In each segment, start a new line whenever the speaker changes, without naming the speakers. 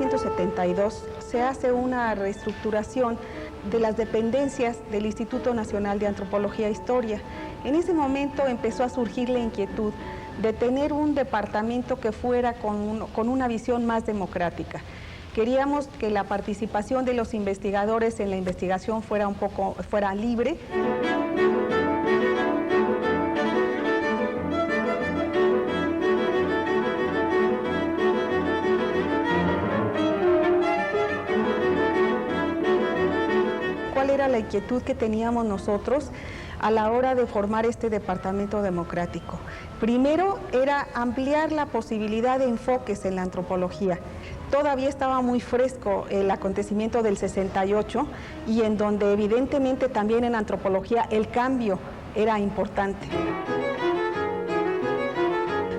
1972 se hace una reestructuración de las dependencias del Instituto Nacional de Antropología e Historia. En ese momento empezó a surgir la inquietud de tener un departamento que fuera con una visión más democrática. Queríamos que la participación de los investigadores en la investigación fuera libre. ¿Cuál era la inquietud que teníamos nosotros a la hora de formar este departamento democrático? Primero era ampliar la posibilidad de enfoques en la antropología. Todavía estaba muy fresco el acontecimiento del 68 y en donde evidentemente también en antropología el cambio era importante.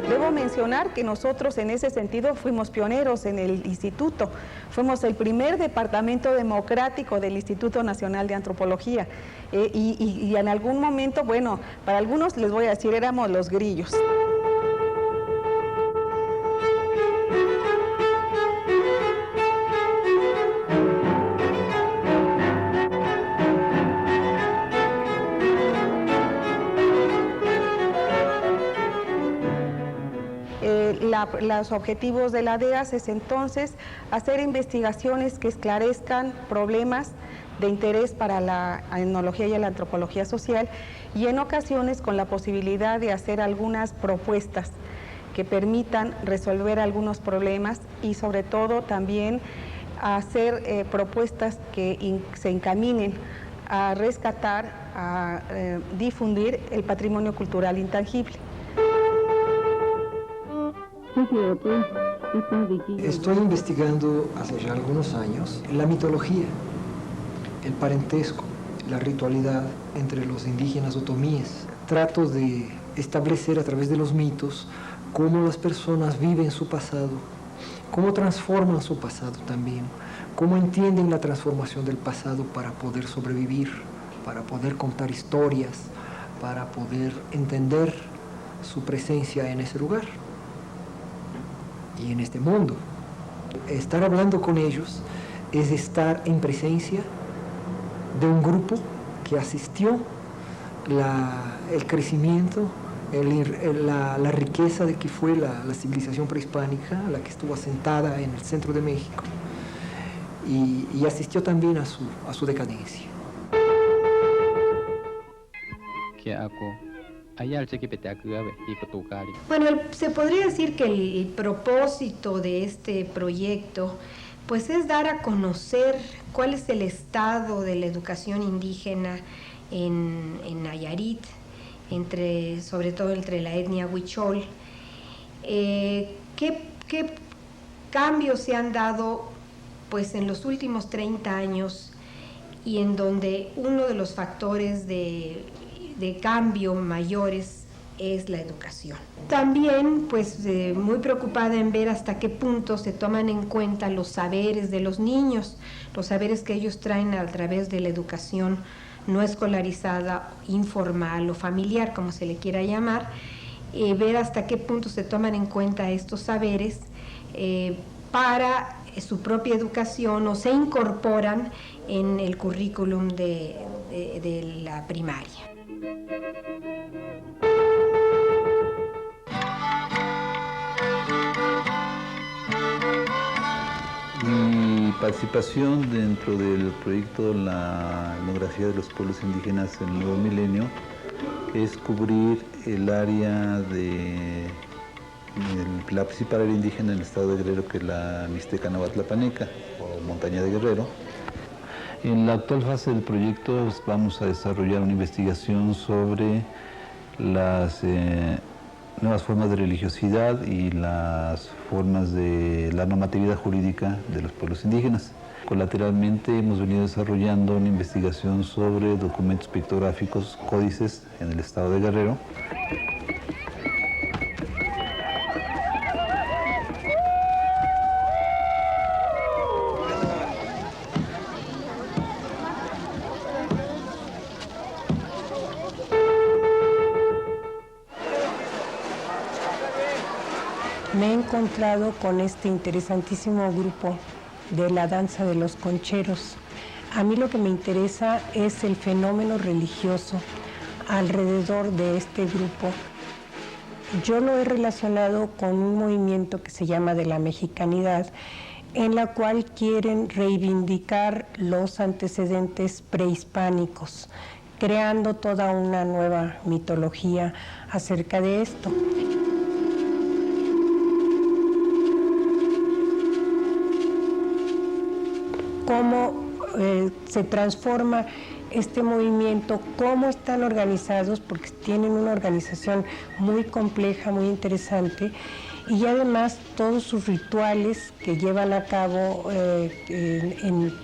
Debo mencionar que nosotros en ese sentido fuimos pioneros en el instituto. Fuimos el primer departamento democrático del Instituto Nacional de Antropología. Y en algún momento, bueno, para algunos les voy a decir, éramos los grillos. Los objetivos de la DEAS es entonces hacer investigaciones que esclarezcan problemas de interés para la etnología y la antropología social y en ocasiones con la posibilidad de hacer algunas propuestas que permitan resolver algunos problemas y sobre todo también hacer propuestas que se encaminen a rescatar, a difundir el patrimonio cultural intangible.
Estoy investigando hace ya algunos años la mitología, el parentesco, la ritualidad entre los indígenas otomíes. Trato de establecer a través de los mitos cómo las personas viven su pasado, cómo transforman su pasado también, cómo entienden la transformación del pasado para poder sobrevivir, para poder contar historias, para poder entender su presencia en ese lugar y en este mundo. Estar hablando con ellos es estar en presencia de un grupo que asistió el crecimiento, la riqueza de que fue la civilización prehispánica, la que estuvo asentada en el centro de México, y asistió también a su decadencia.
Bueno, se podría decir que el propósito de este proyecto pues es dar a conocer cuál es el estado de la educación indígena en Nayarit, sobre todo entre la etnia huichol. ¿Qué cambios se han dado pues en los últimos 30 años y en donde uno de los factores de cambio mayores es la educación? También pues muy preocupada en ver hasta qué punto se toman en cuenta los saberes de los niños, los saberes que ellos traen a través de la educación no escolarizada, informal o familiar, como se le quiera llamar, ver hasta qué punto se toman en cuenta estos saberes para su propia educación o se incorporan en el currículum de la primaria.
Mi participación dentro del proyecto La Etnografía de los Pueblos Indígenas en el Nuevo Milenio es cubrir el área de la principal área indígena en el estado de Guerrero, que es la Mixteca Nahuatlapaneca o Montaña de Guerrero. En la actual fase del proyecto vamos a desarrollar una investigación sobre las nuevas formas de religiosidad y las formas de la normatividad jurídica de los pueblos indígenas. Colateralmente hemos venido desarrollando una investigación sobre documentos pictográficos, códices en el estado de Guerrero.
me he encontrado con este interesantísimo grupo de la danza de los concheros. A mí lo que me interesa es el fenómeno religioso alrededor de este grupo. Yo lo he relacionado con un movimiento que se llama de la mexicanidad, en la cual quieren reivindicar los antecedentes prehispánicos, creando toda una nueva mitología acerca de esto. Cómo se transforma este movimiento, cómo están organizados, porque tienen una organización muy compleja, muy interesante, y además todos sus rituales que llevan a cabo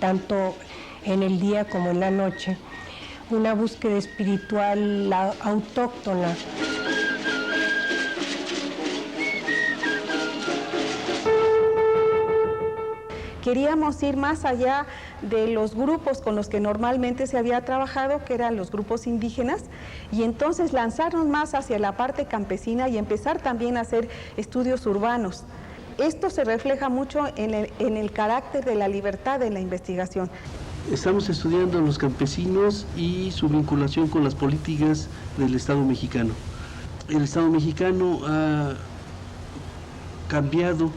tanto en el día como en la noche, una búsqueda espiritual autóctona.
Queríamos ir más allá de los grupos con los que normalmente se había trabajado, que eran los grupos indígenas, y entonces lanzarnos más hacia la parte campesina y empezar también a hacer estudios urbanos. Esto se refleja mucho en el carácter de la libertad de la investigación.
Estamos estudiando a los campesinos y su vinculación con las políticas del Estado mexicano. El Estado mexicano ha cambiado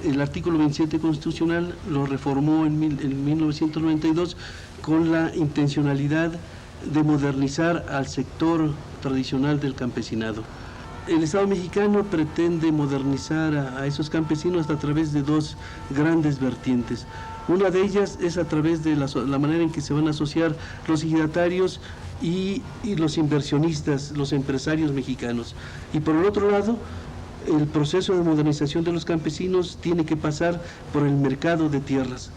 el artículo 27 constitucional, lo reformó en 1992 con la intencionalidad de modernizar al sector tradicional del campesinado. El Estado mexicano pretende modernizar a esos campesinos a través de dos grandes vertientes. Una de ellas es a través de la manera en que se van a asociar los ejidatarios y los inversionistas, los empresarios mexicanos. Y por el otro lado, el proceso de modernización de los campesinos tiene que pasar por el mercado de tierras.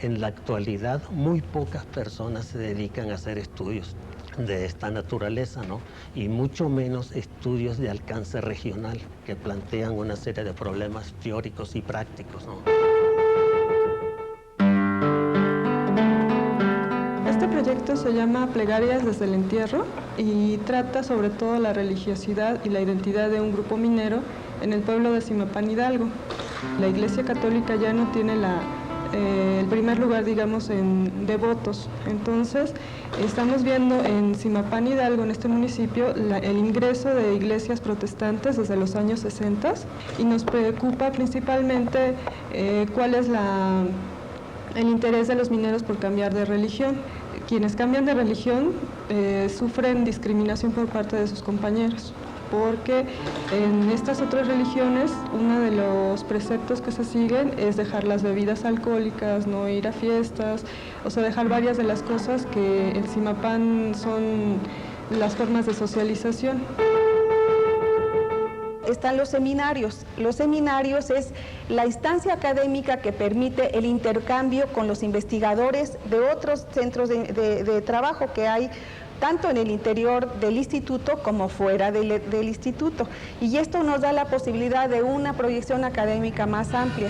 En la actualidad, muy pocas personas se dedican a hacer estudios de esta naturaleza, ¿no? Y mucho menos estudios de alcance regional que plantean una serie de problemas teóricos y prácticos, ¿no?
Este proyecto se llama Plegarias desde el entierro y trata sobre todo la religiosidad y la identidad de un grupo minero en el pueblo de Zimapán, Hidalgo. La Iglesia Católica ya no tiene el primer lugar, digamos, en devotos. Entonces, estamos viendo en Zimapán, Hidalgo, en este municipio, el ingreso de iglesias protestantes desde los años 60 y nos preocupa principalmente cuál es el interés de los mineros por cambiar de religión. Quienes cambian de religión sufren discriminación por parte de sus compañeros, porque en estas otras religiones uno de los preceptos que se siguen es dejar las bebidas alcohólicas, no ir a fiestas, o sea, dejar varias de las cosas que en Zimapán son las formas de socialización.
Están los seminarios. Los seminarios es la instancia académica que permite el intercambio con los investigadores de otros centros de trabajo que hay tanto en el interior del instituto como fuera del instituto. Y esto nos da la posibilidad de una proyección académica más amplia.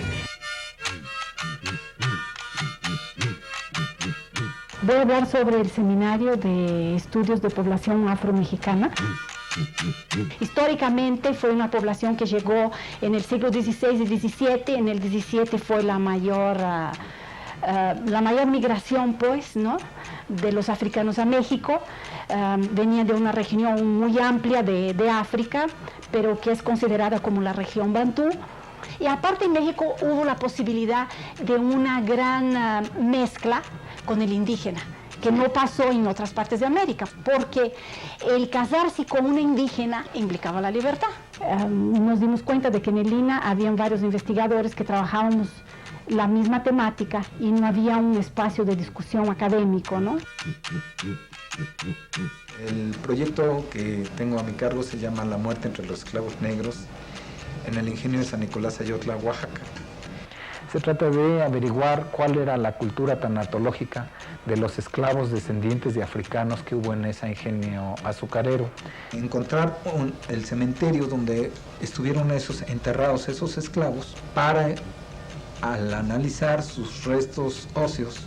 Voy a hablar sobre el Seminario de Estudios de Población Afromexicana. Históricamente fue una población que llegó en el siglo XVI y XVII. En el XVII fue la mayor migración, pues, ¿no?, de los africanos a México. Venía de una región muy amplia de África, pero que es considerada como la región Bantú. Y aparte en México hubo la posibilidad de una gran mezcla con el indígena, que no pasó en otras partes de América, porque el casarse con una indígena implicaba la libertad. Nos dimos cuenta de que en el INA habían varios investigadores que trabajábamos la misma temática y no había un espacio de discusión académico, ¿no?
El proyecto que tengo a mi cargo se llama La muerte entre los esclavos negros en el ingenio de San Nicolás Ayotla, Oaxaca.
Se trata de averiguar cuál era la cultura tanatológica de los esclavos descendientes de africanos que hubo en ese ingenio azucarero.
Encontrar el cementerio donde estuvieron enterrados esos esclavos para, al analizar sus restos óseos,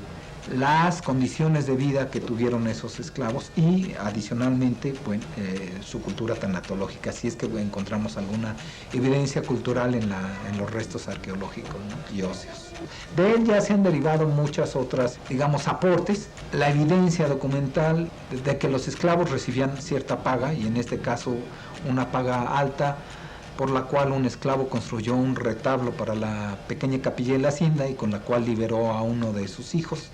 las condiciones de vida que tuvieron esos esclavos y adicionalmente su cultura tanatológica, si es que encontramos alguna evidencia cultural en los restos arqueológicos, ¿no?, y óseos. De él ya se han derivado muchas otras, digamos, aportes. La evidencia documental de que los esclavos recibían cierta paga, y en este caso una paga alta, por la cual un esclavo construyó un retablo para la pequeña capilla de la hacienda y con la cual liberó a uno de sus hijos.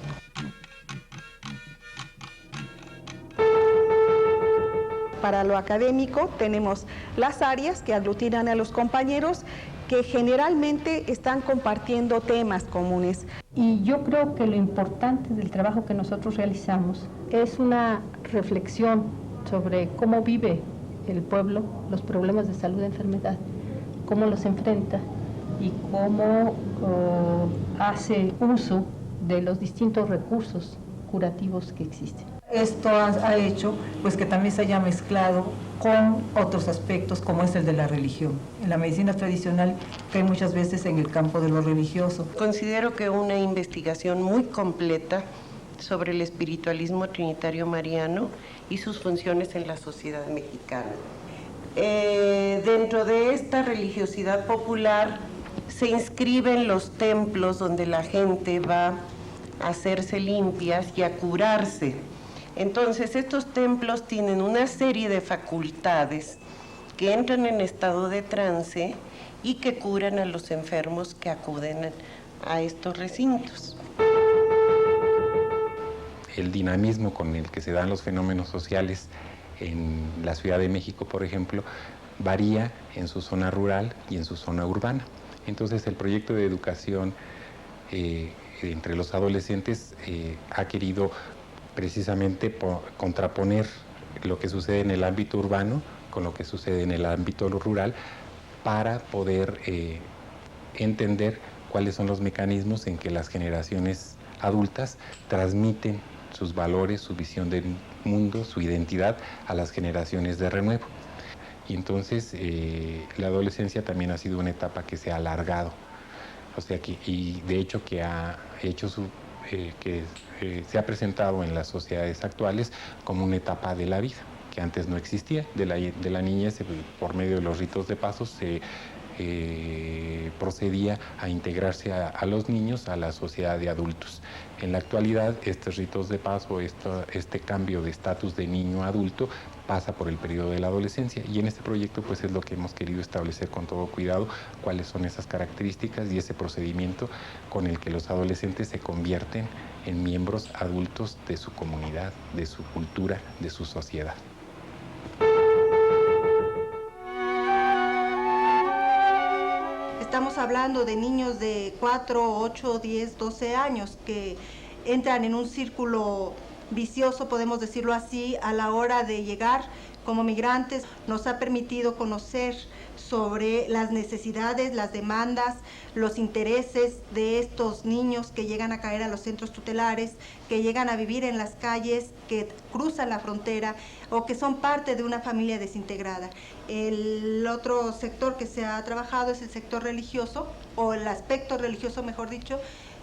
Para lo académico tenemos las áreas que aglutinan a los compañeros que generalmente están compartiendo temas comunes.
Y yo creo que lo importante del trabajo que nosotros realizamos es una reflexión sobre cómo vive el pueblo los problemas de salud y enfermedad, cómo los enfrenta y cómo hace uso de los distintos recursos curativos que existen.
Esto ha hecho pues que también se haya mezclado con otros aspectos como es el de la religión. En la medicina tradicional cae muchas veces en el campo de lo religioso.
Considero que una investigación muy completa sobre el espiritualismo trinitario mariano y sus funciones en la sociedad mexicana. Dentro de esta religiosidad popular se inscriben los templos donde la gente va a hacerse limpias y a curarse. Entonces estos templos tienen una serie de facultades que entran en estado de trance y que curan a los enfermos que acuden a estos recintos.
El dinamismo con el que se dan los fenómenos sociales en la Ciudad de México, por ejemplo, varía en su zona rural y en su zona urbana. Entonces el proyecto de educación entre los adolescentes ha querido precisamente contraponer lo que sucede en el ámbito urbano con lo que sucede en el ámbito rural para poder entender cuáles son los mecanismos en que las generaciones adultas transmiten sus valores, su visión del mundo, su identidad a las generaciones de renuevo. Y entonces la adolescencia también ha sido una etapa que se ha alargado, o sea que, y de hecho que ha hecho se ha presentado en las sociedades actuales como una etapa de la vida que antes no existía. De la niñez, por medio de los ritos de paso, se procedía a integrarse a los niños a la sociedad de adultos. En la actualidad, estos ritos de paso, este cambio de estatus de niño a adulto pasa por el periodo de la adolescencia, y en este proyecto pues es lo que hemos querido establecer con todo cuidado, cuáles son esas características y ese procedimiento con el que los adolescentes se convierten en miembros adultos de su comunidad, de su cultura, de su sociedad.
Estamos hablando de niños de 4, 8, 10, 12 años que entran en un círculo vicioso, podemos decirlo así, a la hora de llegar como migrantes. Nos ha permitido conocer sobre las necesidades, las demandas, los intereses de estos niños que llegan a caer a los centros tutelares, que llegan a vivir en las calles, que cruzan la frontera o que son parte de una familia desintegrada. El otro sector que se ha trabajado es el sector religioso, o el aspecto religioso, mejor dicho,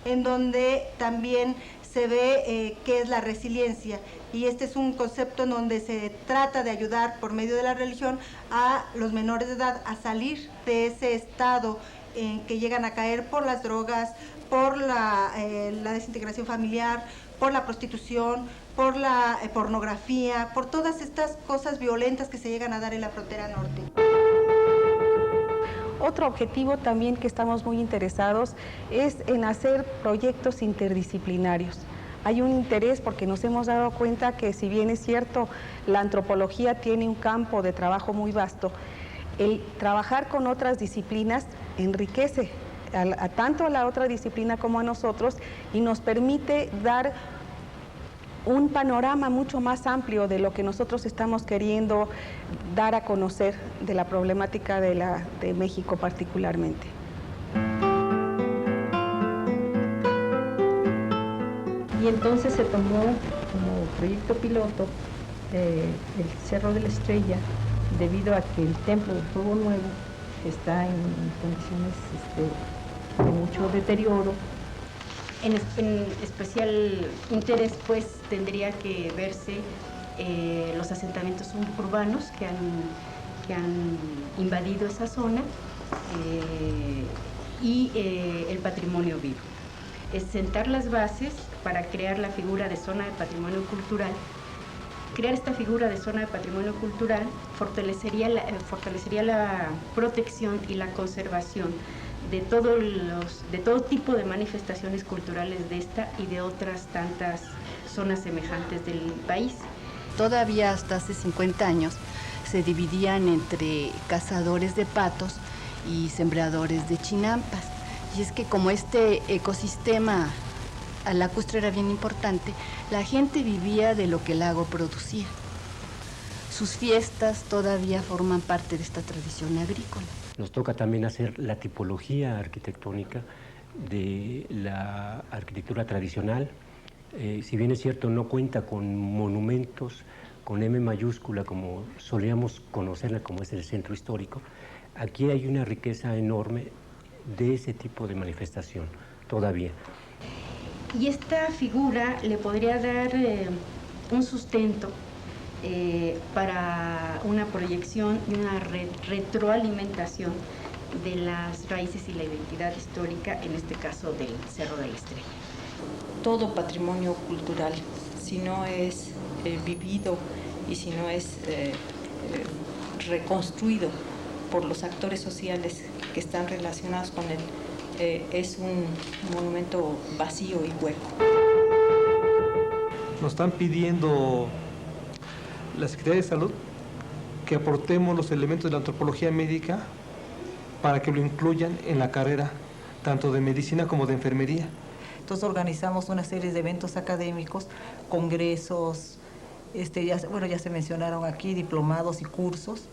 en donde también se ve qué es la resiliencia, y este es un concepto en donde se trata de ayudar por medio de la religión a los menores de edad a salir de ese estado en que llegan a caer por las drogas, por la desintegración familiar, por la prostitución, por la pornografía, por todas estas cosas violentas que se llegan a dar en la frontera norte.
Otro objetivo también que estamos muy interesados es en hacer proyectos interdisciplinarios. Hay un interés porque nos hemos dado cuenta que, si bien es cierto, la antropología tiene un campo de trabajo muy vasto, el trabajar con otras disciplinas enriquece tanto a la otra disciplina como a nosotros y nos permite dar un panorama mucho más amplio de lo que nosotros estamos queriendo dar a conocer de la problemática de México particularmente.
Y entonces se tomó como proyecto piloto el Cerro de la Estrella, debido a que el Templo del Fuego Nuevo está en condiciones de mucho deterioro.
En especial interés pues tendría que verse los asentamientos urbanos que han invadido esa zona y el patrimonio vivo. Es sentar las bases para crear la figura de zona de patrimonio cultural. Crear esta figura de zona de patrimonio cultural fortalecería la protección y la conservación de todo tipo de manifestaciones culturales de esta y de otras tantas zonas semejantes del país.
Todavía hasta hace 50 años se dividían entre cazadores de patos y sembradores de chinampas. Y es que como este ecosistema lacustre era bien importante, la gente vivía de lo que el lago producía. Sus fiestas todavía forman parte de esta tradición agrícola.
Nos toca también hacer la tipología arquitectónica de la arquitectura tradicional. Si bien es cierto, no cuenta con monumentos con M mayúscula como solíamos conocerla, como es el centro histórico, aquí hay una riqueza enorme de ese tipo de manifestación todavía.
Y esta figura le podría dar un sustento para una proyección y una retroalimentación de las raíces y la identidad histórica, en este caso del Cerro de la Estrella.
Todo patrimonio cultural, si no es vivido y si no es reconstruido por los actores sociales que están relacionados con él, es un monumento vacío y hueco.
Nos están pidiendo la Secretaría de Salud que aportemos los elementos de la antropología médica para que lo incluyan en la carrera, tanto de medicina como de enfermería.
Entonces organizamos una serie de eventos académicos, congresos, ya se mencionaron aquí, diplomados y cursos,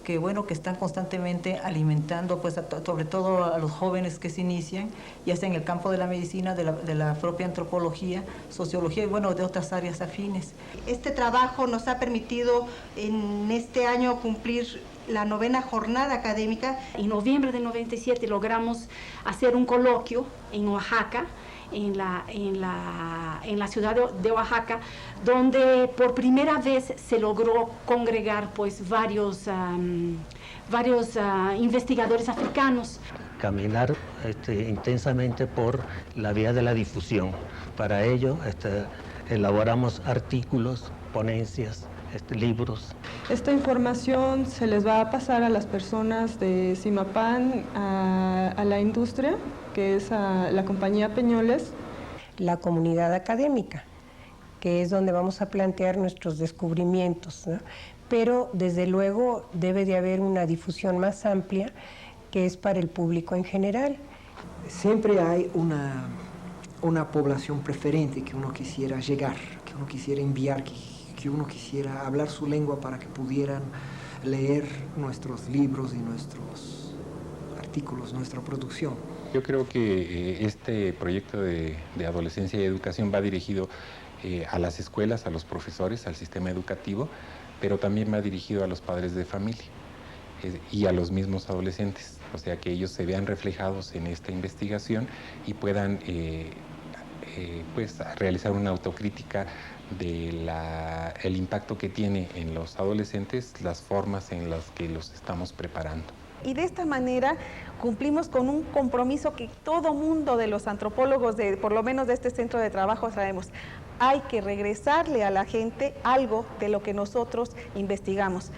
que están constantemente alimentando, pues, sobre todo a los jóvenes que se inician, ya sea en el campo de la medicina, de la propia antropología, sociología y, de otras áreas afines.
Este trabajo nos ha permitido en este año cumplir la 9ª jornada académica.
En noviembre del 97 logramos hacer un coloquio en Oaxaca, en la ciudad de Oaxaca, donde por primera vez se logró congregar pues varios investigadores africanos.
Caminar intensamente por la vía de la difusión. Para ello elaboramos artículos, ponencias, libros.
Esta información se les va a pasar a las personas de Zimapán, a la industria, que es a la compañía Peñoles.
La comunidad académica, que es donde vamos a plantear nuestros descubrimientos, ¿no? Pero desde luego debe de haber una difusión más amplia que es para el público en general.
Siempre hay una población preferente que uno quisiera llegar, que uno quisiera enviar, que uno quisiera hablar su lengua para que pudieran leer nuestros libros y nuestros artículos, nuestra producción.
Yo creo que este proyecto de adolescencia y educación va dirigido a las escuelas, a los profesores, al sistema educativo, pero también va dirigido a los padres de familia y a los mismos adolescentes, o sea, que ellos se vean reflejados en esta investigación y puedan realizar una autocrítica del impacto que tiene en los adolescentes las formas en las que los estamos preparando.
Y de esta manera cumplimos con un compromiso que todo mundo de los antropólogos, por lo menos de este centro de trabajo, sabemos. Hay que regresarle a la gente algo de lo que nosotros investigamos.